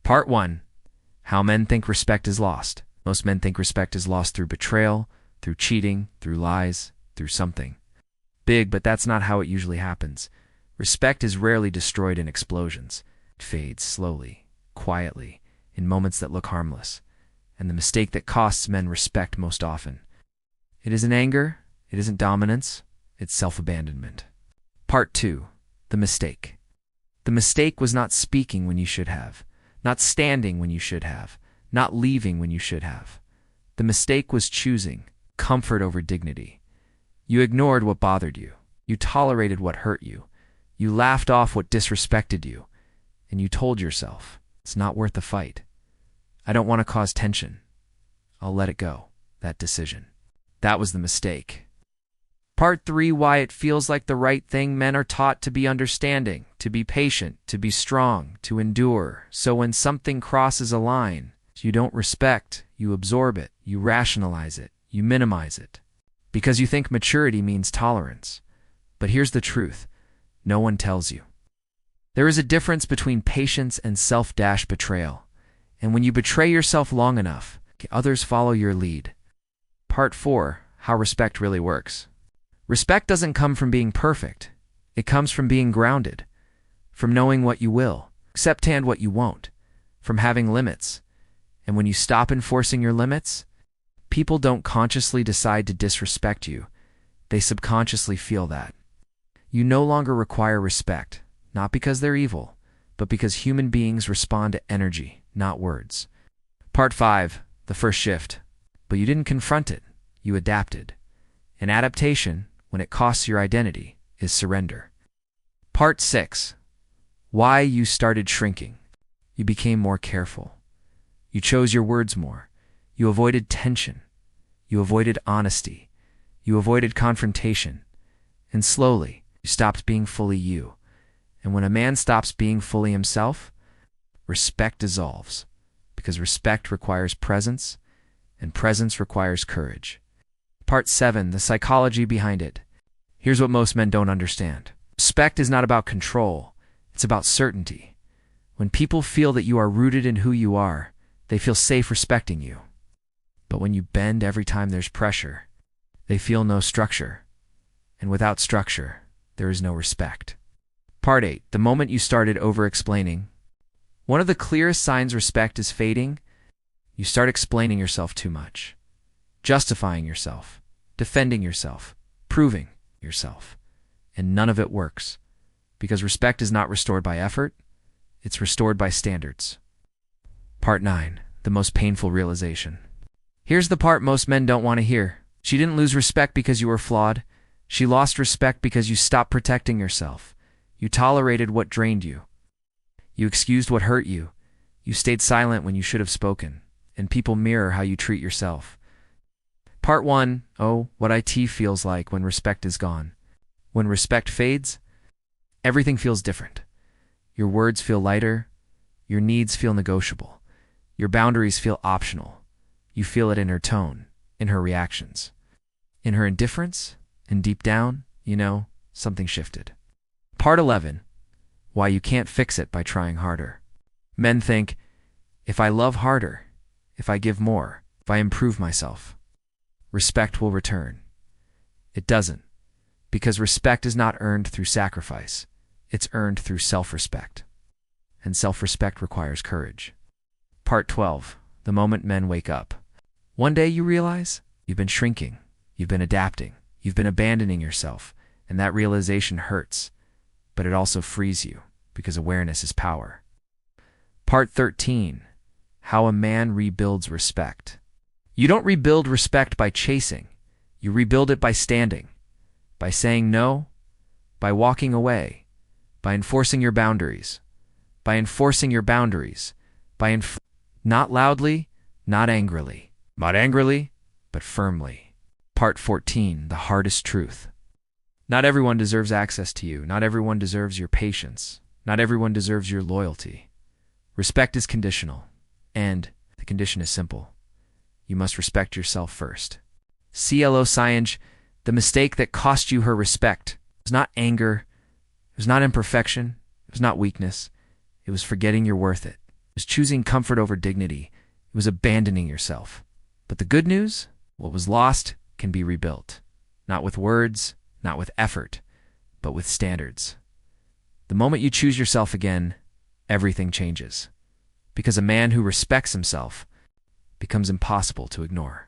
Part 1. How men think respect is lost. Most men think respect is lost through betrayal, through cheating, through lies, through something big, but that's not how it usually happens. Respect is rarely destroyed in explosions. It fades slowly, quietly, in moments that look harmless. And the mistake that costs men respect most often. It isn't anger, it isn't dominance, it's self-abandonment. Part 2. The mistake. The mistake was not speaking when you should have, not standing when you should have, not leaving when you should have. The mistake was choosing comfort over dignity. You ignored what bothered you. You tolerated what hurt you. You laughed off what disrespected you. And you told yourself, it's not worth the fight. I don't want to cause tension. I'll let it go, that decision. That was the mistake. Part 3. Why it feels like the right thing. Men are taught to be understanding, to be patient, to be strong, to endure. So when something crosses a line, you don't respect, you absorb it, you rationalize it, you minimize it. Because you think maturity means tolerance. But here's the truth. No one tells you. There is a difference between patience and self-betrayal. And when you betray yourself long enough, others follow your lead. Part 4. How respect really works. Respect doesn't come from being perfect. It comes from being grounded, from knowing what you will, accept and what you won't, from having limits. And when you stop enforcing your limits, people don't consciously decide to disrespect you. They subconsciously feel that. You no longer require respect, not because they're evil, but because human beings respond to energy, not words. Part 5. The first shift. But you didn't confront it. You adapted. And adaptation, when it costs your identity, is surrender. Part 6. Why you started shrinking. You became more careful. You chose your words more. You avoided tension. You avoided honesty. You avoided confrontation. And slowly, you stopped being fully you. And when a man stops being fully himself, respect dissolves. Because respect requires presence, and presence requires courage. Part 7. The psychology behind it. Here's what most men don't understand. Respect is not about control. It's about certainty. When people feel that you are rooted in who you are, they feel safe respecting you. But when you bend every time there's pressure, they feel no structure. And without structure, there is no respect. Part 8. The moment you started over-explaining. One of the clearest signs respect is fading. You start explaining yourself too much, justifying yourself, defending yourself, proving yourself. And none of it works. Because respect is not restored by effort, it's restored by standards. Part 9. The most painful realization. Here's the part most men don't want to hear. She didn't lose respect because you were flawed. She lost respect because you stopped protecting yourself. You tolerated what drained you. You excused what hurt you. You stayed silent when you should have spoken. And people mirror how you treat yourself. Part 1. Oh, what it feels like when respect is gone. When respect fades, everything feels different. Your words feel lighter. Your needs feel negotiable. Your boundaries feel optional. You feel it in her tone, in her reactions, in her indifference, and deep down, something shifted. Part 11. Why you can't fix it by trying harder. Men think, if I love harder, if I give more, if I improve myself, respect will return. It doesn't, because respect is not earned through sacrifice. It's earned through self-respect. And self-respect requires courage. Part 12. The moment men wake up. One day you realize you've been shrinking, you've been adapting, you've been abandoning yourself, and that realization hurts, but it also frees you, because awareness is power. Part 13. How a man rebuilds respect. You don't rebuild respect by chasing. You rebuild it by standing, by saying no, by walking away, by enforcing your boundaries, not loudly, not angrily, but firmly. Part 14. The hardest truth. Not everyone deserves access to you. Not everyone deserves your patience. Not everyone deserves your loyalty. Respect is conditional, and the condition is simple. You must respect yourself first. C.L.O. Science, the mistake that cost you her respect was not anger, it was not imperfection, it was not weakness, it was forgetting you're worth it. It was choosing comfort over dignity. It was abandoning yourself. But the good news? What was lost can be rebuilt. Not with words, not with effort, but with standards. The moment you choose yourself again, everything changes. Because a man who respects himself becomes impossible to ignore.